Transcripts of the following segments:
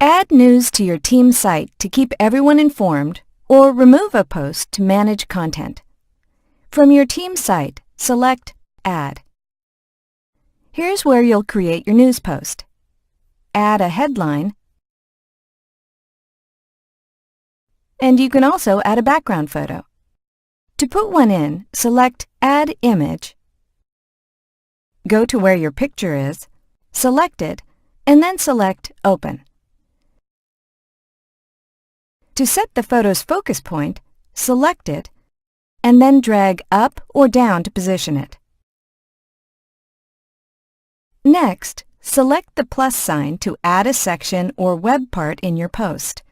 Add news to your team site to keep everyone informed, or remove a post to manage content. From your team site, select Add. Here's where you'll create your news post. Add a headline, and you can also add a background photo. To put one in, select Add Image, go to where your picture is, select it, and then select Open. To set the photo's focus point, select it, and then drag up or down to position it. Next, select the plus sign to add a section or web part in your post.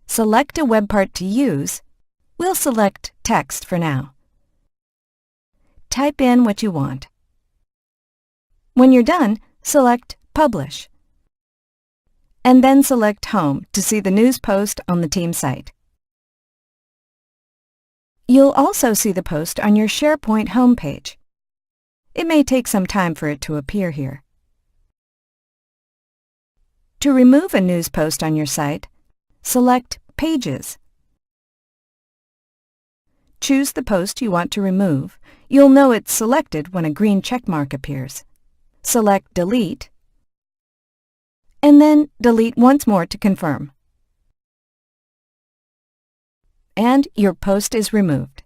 Select a web part to use. We'll select text for now. Type in what you want. When you're done, select Publish, and then select Home to see the news post on the team site. You'll also see the post on your SharePoint homepage. It may take some time for it to appear here. To remove a news post on your site, select Pages. Choose the post you want to remove. You'll know it's selected when a green check mark appears. Select Delete, and then delete once more to confirm. And your post is removed.